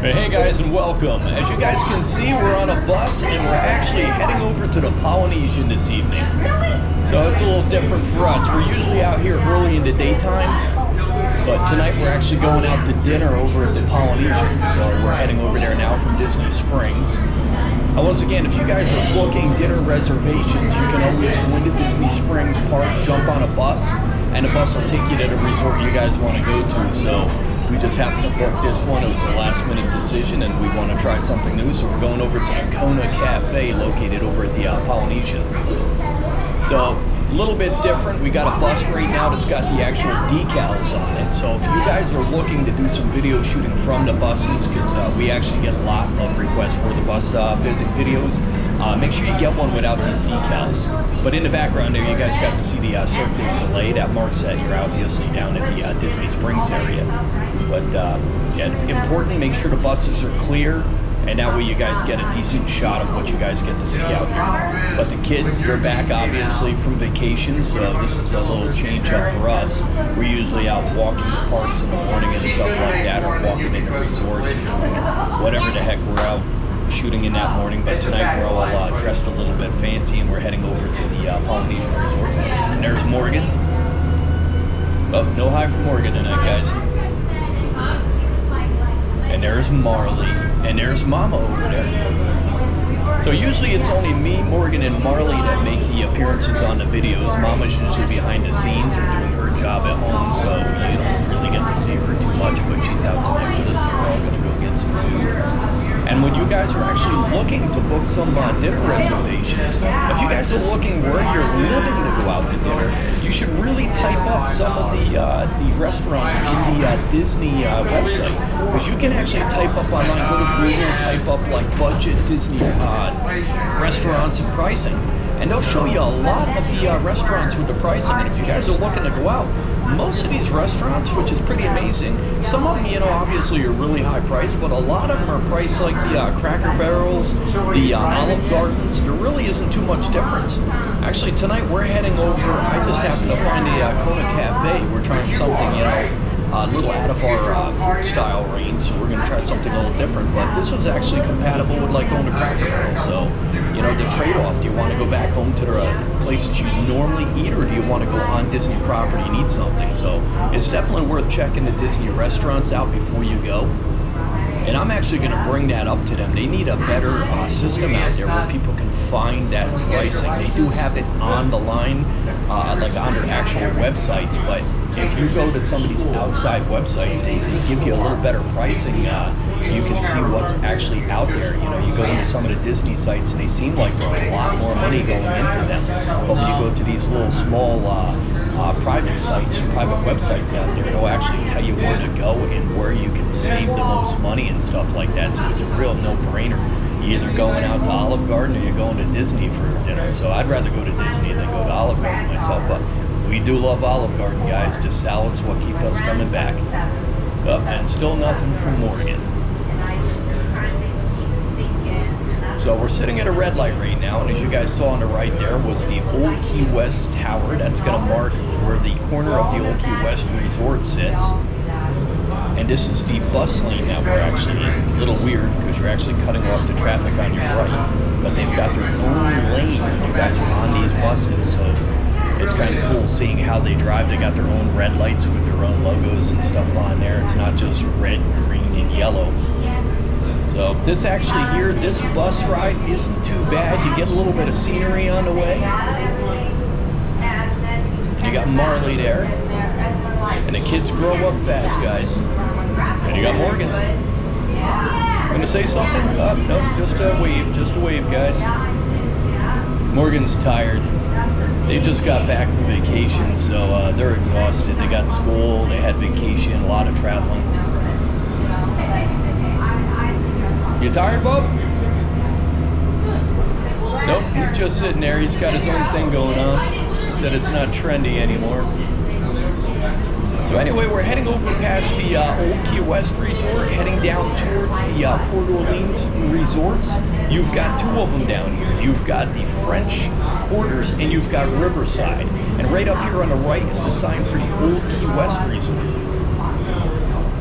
Hey guys, and welcome. As you guys can see, we're on a bus and we're actually heading over to the Polynesian this evening. So it's a little different for us. We're usually out here early in the daytime, but tonight we're actually going out to dinner over at the Polynesian. So we're heading over there now from Disney Springs. Once again, if you guys are booking dinner reservations, you can always go into Disney Springs Park, jump on a bus, and the bus will take you to the resort you guys want to go to. So we just happened to book this one. It was a last minute decision and we want to try something new. So we're going over to the Kona Cafe located over at the Polynesian. So a little bit different. We got a bus right now that's got the actual decals on it. So if you guys are looking to do some video shooting from the buses, because we actually get a lot of requests for the bus videos, make sure you get one without these decals. But in the background there, you guys got to see the Cirque du Soleil. That marks that you're obviously down at the Disney Springs area. But yeah, important, make sure the buses are clear, and that way you guys get a decent shot of what you guys get to see out here. But the kids, they're back obviously from vacation, so this is a little change up for us. We're usually out walking the parks in the morning and stuff like that, or walking in the resorts, or doing whatever the heck we're out shooting in that morning. But tonight we're all dressed a little bit fancy and we're heading over to the Polynesian Resort. And there's Morgan. Oh, no hi for Morgan tonight, guys. And there's Marley, and there's Mama over there. So usually it's only me, Morgan, and Marley that make the appearances on the videos. Mama's usually behind the scenes or doing her job at home, so you don't really get to see her too much, but she's out tonight with us, and we're all gonna go get some food. And when you guys are actually looking to book some dinner reservations, if you guys are looking where you're living to go out to dinner, you should really type up some of the restaurants in the Disney website, because you can actually type up online, go to Google, type up like budget Disney restaurants and pricing, and they'll show you a lot of the restaurants with the pricing. And if you guys are looking to go out, most of these restaurants, which is pretty amazing, some of them, you know, obviously are really high priced, but a lot of them are priced like the Cracker Barrels, the Olive Gardens. There really isn't too much difference. Actually, tonight we're heading over, I just happened to find a Kona Cafe. We're trying something, you know, a little out of our food style range, so we're going to try something a little different. But this was actually compatible with like going to Cracker Barrel. So, you know, the trade-off, do you want to go back home to the places you normally eat, or do you want to go on Disney property and eat something? So it's definitely worth checking the Disney restaurants out before you go. And I'm actually going to bring that up to them. They need a better system out there where people can find that pricing. They do have it on the line, like on their actual websites, but if you go to some of these outside websites, they give you a little better pricing. You can see what's actually out there. You know, you go into some of the Disney sites and they seem like there's a lot more money going into them. But when you go to these little small private sites, private websites out there, they'll actually tell you where to go and where you can save the most money and stuff like that. So it's a real no-brainer. You're either going out to Olive Garden or you're going to Disney for dinner. So I'd rather go to Disney than go to Olive Garden myself. But we do love Olive Garden, guys. The salad's what keep us coming back. And still nothing from Morgan. So we're sitting at a red light right now, and as you guys saw on the right there was the Old Key West Tower. That's going to mark where the corner of the Old Key West Resort sits. And this is the bus lane that we're actually in. A little weird because you're actually cutting off the traffic on your right. But they've got their own lane when you guys are on these buses. So it's kind of cool seeing how they drive. They got their own red lights with their own logos and stuff on there. It's not just red, green, and yellow. So this actually here, this bus ride isn't too bad. You get a little bit of scenery on the way. And you got Marley there. And the kids grow up fast, guys. And you got Morgan. Gonna say something? No, just a wave, guys. Morgan's tired. They just got back from vacation, so they're exhausted. They got school, they had vacation, a lot of traveling. You tired, Bob? Nope, he's just sitting there. He's got his own thing going on. He said it's not trendy anymore. So anyway, we're heading over past the Old Key West Resort, heading down towards the Port Orleans Resorts. You've got two of them down here. You've got the French Quarters and you've got Riverside. And right up here on the right is the sign for the Old Key West Resort.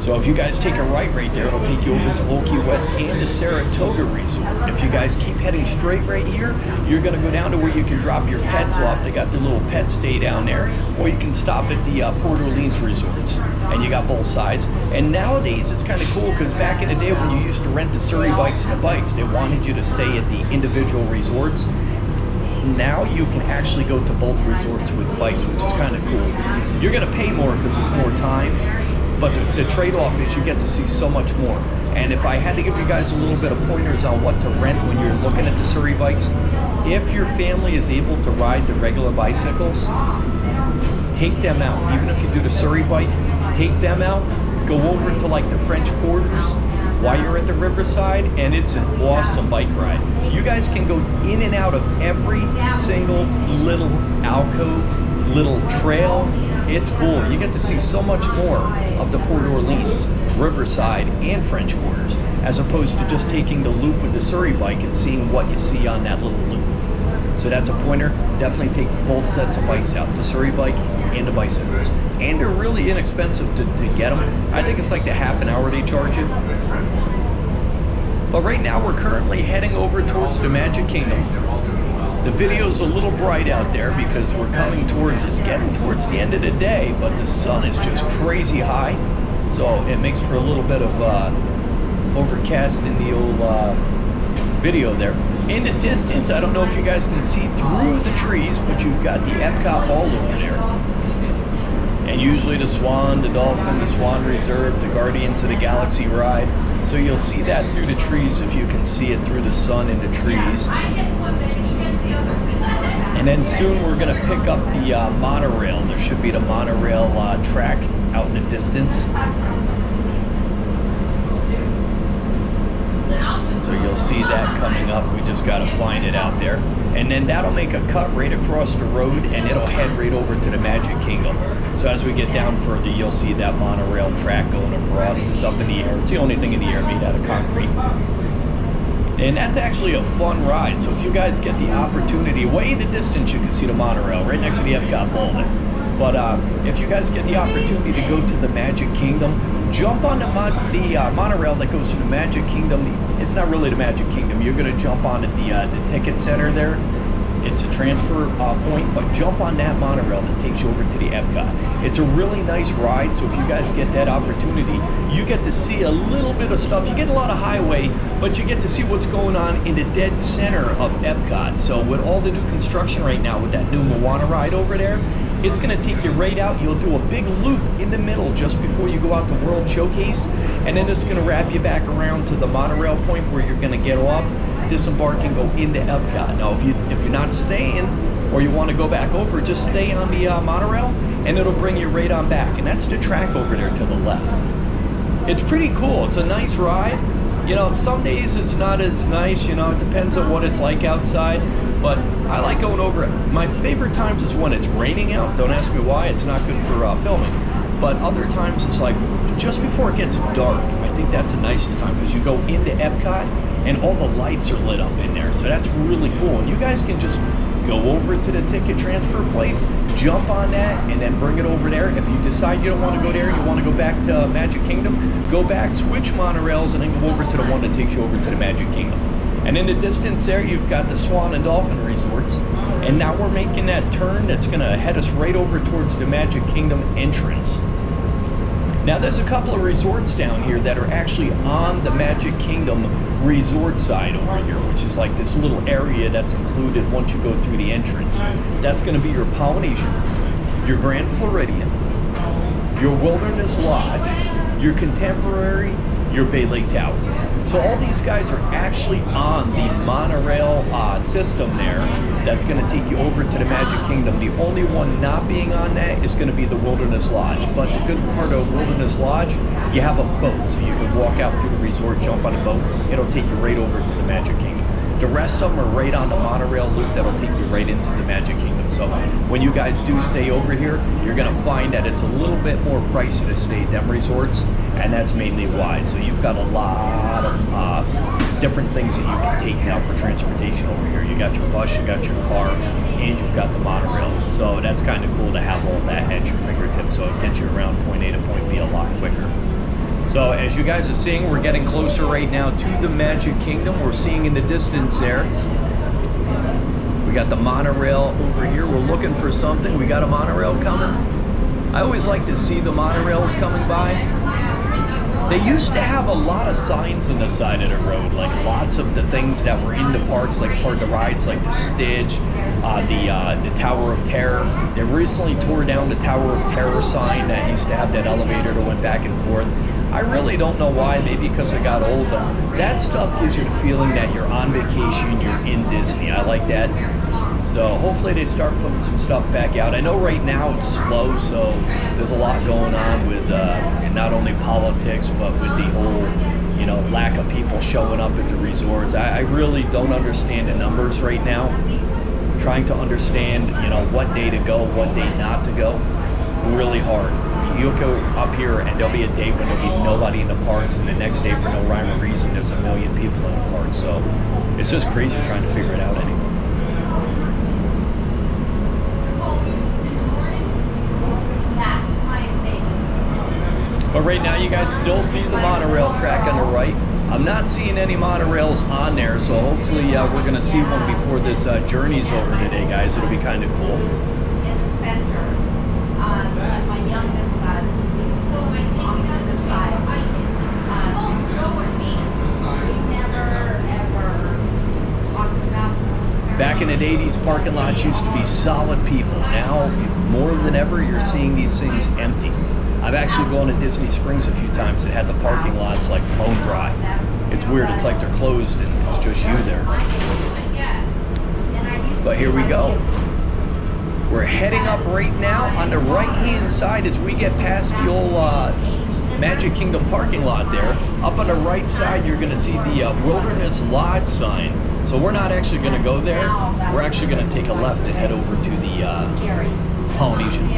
So if you guys take a right there, it'll take you over to Old Key West and the Saratoga Resort. If you guys keep heading straight right here, you're gonna go down to where you can drop your pets off. They got the little pet stay down there, or you can stop at the Port Orleans resorts, and you got both sides. And nowadays it's kind of cool because back in the day when you used to rent the Surrey bikes and the bikes, they wanted you to stay at the individual resorts. Now you can actually go to both resorts with the bikes, which is kind of cool. You're gonna pay more because it's more time, but the trade-off is you get to see so much more. And if I had to give you guys a little bit of pointers on what to rent when you're looking at the Surrey bikes, if your family is able to ride the regular bicycles, take them out. Even if you do the Surrey bike, take them out, go over to like the French Quarters while you're at the Riverside, and it's an awesome bike ride. You guys can go in and out of every single little alcove, little trail. It's cool. You get to see so much more of the Port Orleans, Riverside, and French Quarters, as opposed to just taking the loop with the Surrey bike and seeing what you see on that little loop. So that's a pointer. Definitely take both sets of bikes out, the Surrey bike and the bicycles. And they're really inexpensive to get them. I think it's like the half an hour they charge you. But right now we're currently heading over towards the Magic Kingdom. The video's a little bright out there because we're coming towards, it's getting towards the end of the day, but the sun is just crazy high. So it makes for a little bit of overcast in the old video there. In the distance, I don't know if you guys can see through the trees, but you've got the Epcot Hall over there. And usually the Swan, the Dolphin, the Swan Reserve, the Guardians of the Galaxy ride. So you'll see that through the trees if you can see it through the sun in the trees. And then soon we're going to pick up the monorail. There should be the monorail track out in the distance. So you'll see that coming up. We just got to find it out there. And then that'll make a cut right across the road and it'll head right over to the Magic Kingdom. So as we get down further, you'll see that monorail track going across. It's up in the air. It's the only thing in the air made out of concrete. And that's actually a fun ride. So if you guys get the opportunity, way in the distance you can see the monorail right next to the Epcot Bowl. But if you guys get the opportunity to go to the Magic Kingdom, jump on the monorail that goes to the Magic Kingdom. It's not really the Magic Kingdom. You're going to jump on at the ticket center there. It's a transfer point, but jump on that monorail that takes you over to the Epcot. It's a really nice ride, so if you guys get that opportunity, you get to see a little bit of stuff. You get a lot of highway, but you get to see what's going on in the dead center of Epcot. So with all the new construction right now, with that new Moana ride over there, it's going to take you right out. You'll do a big loop in the middle just before you go out to World Showcase, and then it's going to wrap you back around to the monorail point where you're going to get off, disembark, and go into Epcot. Now, if you're not staying or you want to go back over, just stay on the monorail, and it'll bring you right on back. And that's the track over there to the left. It's pretty cool. It's a nice ride. You know, some days it's not as nice. You know, it depends on what it's like outside. But I like going over it. My favorite times is when it's raining out. Don't ask me why. It's not good for filming. But other times it's like just before it gets dark. I think that's the nicest time because you go into Epcot and all the lights are lit up in there. So that's really cool. And you guys can just go over to the ticket transfer place, jump on that, and then bring it over there. If you decide you don't want to go there, you want to go back to Magic Kingdom, go back, switch monorails, and then go over to the one that takes you over to the Magic Kingdom. And in the distance there, you've got the Swan and Dolphin resorts. And now we're making that turn that's going to head us right over towards the Magic Kingdom entrance. Now there's a couple of resorts down here that are actually on the Magic Kingdom resort side over here, which is like this little area that's included once you go through the entrance. That's going to be your Polynesian, your Grand Floridian, your Wilderness Lodge, your Contemporary, your Bay Lake Tower. So all these guys are actually on the monorail system there that's going to take you over to the Magic Kingdom. The only one not being on that is going to be the Wilderness Lodge. But the good part of Wilderness Lodge, you have a boat, so you can walk out through the resort, jump on a boat. It'll take you right over to the Magic Kingdom. The rest of them are right on the monorail loop that'll take you right into the Magic Kingdom. So when you guys do stay over here, you're going to find that it's a little bit more pricey to stay at them resorts, and that's mainly why. So you've got a lot of different things that you can take now for transportation over here. You got your bus, you got your car, and you've got the monorail. So that's kind of cool to have all that at your fingertips, so it gets you around point A to point B a lot quicker. So as you guys are seeing, we're getting closer right now to the Magic Kingdom. We're seeing in the distance there. We got the monorail over here. We're looking for something. We got a monorail coming. I always like to see the monorails coming by. They used to have a lot of signs on the side of the road, like lots of the things that were in the parks, like part of the rides, like the Stitch, the Tower of Terror. They recently tore down the Tower of Terror sign that used to have that elevator that went back and forth. I really don't know why, maybe because I got old, but that stuff gives you the feeling that you're on vacation, you're in Disney. I like that. So hopefully they start putting some stuff back out. I know right now it's slow, so there's a lot going on with not only politics, but with the whole, you know, lack of people showing up at the resorts. I really don't understand the numbers right now. I'm trying to understand, you know, what day to go, what day not to go. Really hard. You'll go up here and there'll be a day when there'll be nobody in the parks, and the next day for no rhyme or reason there's a million people in the parks. So it's just crazy trying to figure it out anymore. But right now you guys still see the monorail track on the right. I'm not seeing any monorails on there, so hopefully we're going to see one before this journey's over today, guys. It'll be kind of cool. In the center, my youngest son, on the other side, we never ever talked about. Back in the day, these parking lots used to be solid people. Now, more than ever, you're seeing these things empty. I've actually gone to Disney Springs a few times that had the parking lots like bone dry. It's weird, it's like they're closed and it's just you there. But here we go. We're heading up right now on the right-hand side as we get past the old Magic Kingdom parking lot there. Up on the right side, you're gonna see the Wilderness Lodge sign. So we're not actually gonna go there. We're actually gonna take a left and head over to the Polynesian.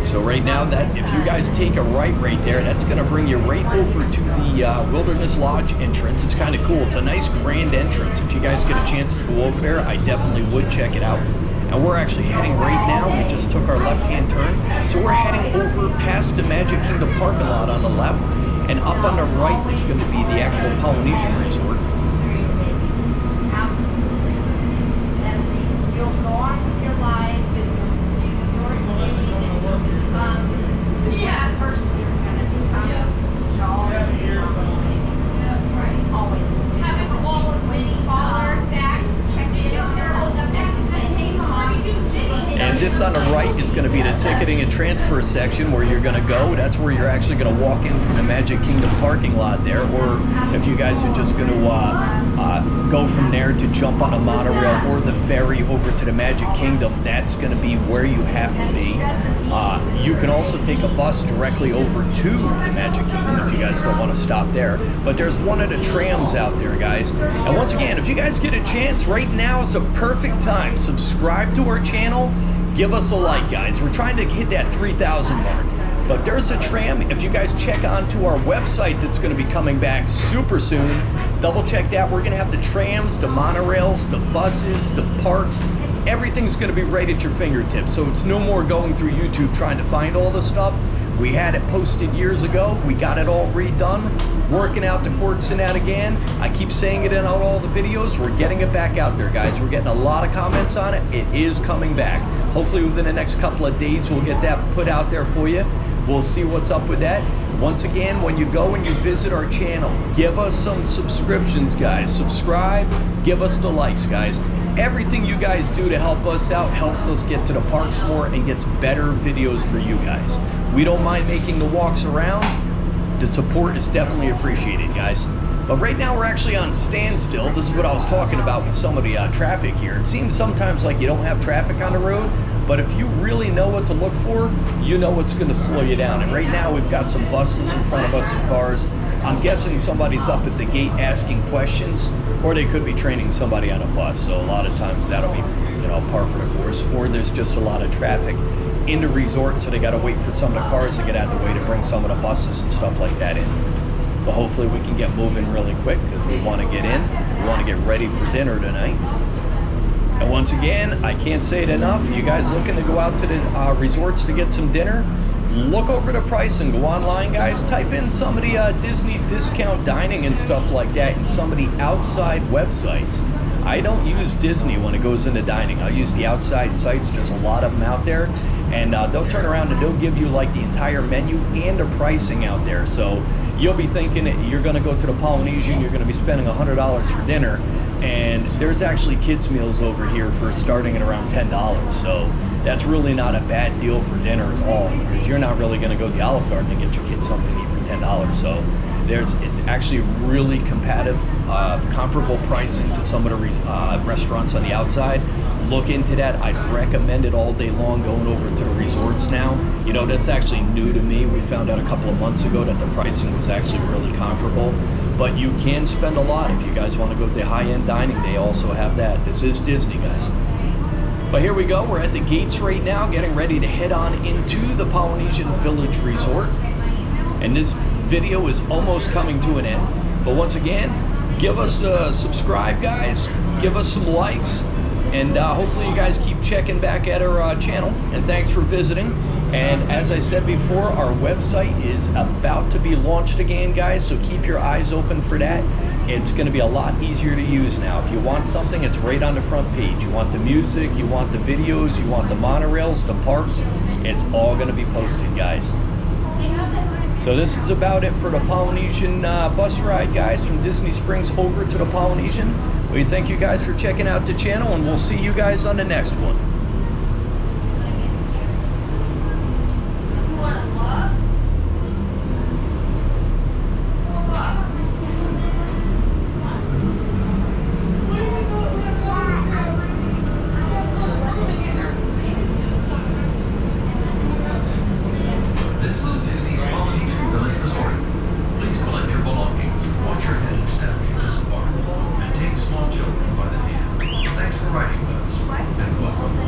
So right now, that if you guys take a right there, that's going to bring you right over to the Wilderness Lodge entrance. It's kind of cool. It's a nice grand entrance. If you guys get a chance to go over there, I definitely would check it out. And we're actually heading right now. We just took our left-hand turn. So we're heading over past the Magic Kingdom parking lot on the left. And up on the right is going to be the actual Polynesian resort. You'll go on with your life. First you're going to become Jaws and always having all of Winnie father back, check it out, and this on the right is going to be the ticketing and transfer section where you're going to go. That's where you're actually going to walk in from the Magic Kingdom parking lot there, or if you guys are just going to go from there to jump on a monorail or the ferry over to the Magic Kingdom, that's going to be where you have to be. You can also take a bus directly over to the Magic Kingdom if you guys don't want to stop there. But there's one of the trams out there, guys. And once again, if you guys get a chance, right now is a perfect time. Subscribe to our channel. Give us a like, guys. We're trying to hit that 3,000 mark. But there's a tram. If you guys check onto our website that's going to be coming back super soon, double check that. We're going to have the trams, the monorails, the buses, the parks. Everything's going to be right at your fingertips. So it's no more going through YouTube trying to find all this stuff. We had it posted years ago. We got it all redone. Working out the quirks in that again. I keep saying it in all the videos. We're getting it back out there, guys. We're getting a lot of comments on it. It is coming back. Hopefully within the next couple of days, we'll get that put out there for you. We'll see what's up with that. Once again, when you go and you visit our channel, give us some subscriptions, guys. Subscribe, give us the likes, guys. Everything you guys do to help us out helps us get to the parks more and gets better videos for you guys. We don't mind making the walks around. The support is definitely appreciated, guys. But right now we're actually on standstill. This is what I was talking about with some of the traffic here. It seems sometimes like you don't have traffic on the road, but if you really know what to look for, you know what's going to slow you down. And right now we've got some buses in front of us, some cars. I'm guessing somebody's up at the gate asking questions, or they could be training somebody on a bus. So a lot of times that'll be, you know, par for the course, or there's just a lot of traffic in the resort, so they got to wait for some of the cars to get out of the way to bring some of the buses and stuff like that in. But hopefully we can get moving really quick because we want to get in. We want to get ready for dinner tonight. And once again, I can't say it enough. You guys looking to go out to the resorts to get some dinner? look over the price and go online, guys. Type in some of the Disney discount dining and stuff like that in some of the outside websites. I don't use Disney when it goes into dining. I use the outside sites. There's a lot of them out there, and they'll turn around and they'll give you like the entire menu and the pricing out there. So you'll be thinking that you're going to go to the Polynesian, you're going to be spending $100 for dinner, and there's actually kids meals over here for starting at around $10. So that's really not a bad deal for dinner at all, because you're not really going to go to the Olive Garden and get your kids something to eat for $10. So it's actually really comparable pricing to some of the restaurants on the outside. Look into that. I'd recommend it all day long, going over to the resorts now. You know, that's actually new to me. We found out a couple of months ago that the pricing was actually really comparable. But you can spend a lot if you guys want to go to the high-end dining. They also have that. This is Disney, guys. But here we go. We're at the gates right now, getting ready to head on into the Polynesian Village Resort. And this video is almost coming to an end. But once again, give us a subscribe, guys. Give us some likes. And hopefully you guys keep checking back at our channel. And thanks for visiting. And as I said before, our website is about to be launched again, guys. So keep your eyes open for that. It's going to be a lot easier to use now. If you want something, it's right on the front page. You want the music, you want the videos, you want the monorails, the parks. It's all going to be posted, guys. So this is about it for the Polynesian bus ride, guys, from Disney Springs over to the Polynesian. We thank you guys for checking out the channel, and we'll see you guys on the next one. This is Disney's Polynesian Village Resort. Please collect your belongings, watch your head and step through this park, and take small children by the hand. Thanks for riding with us, and welcome.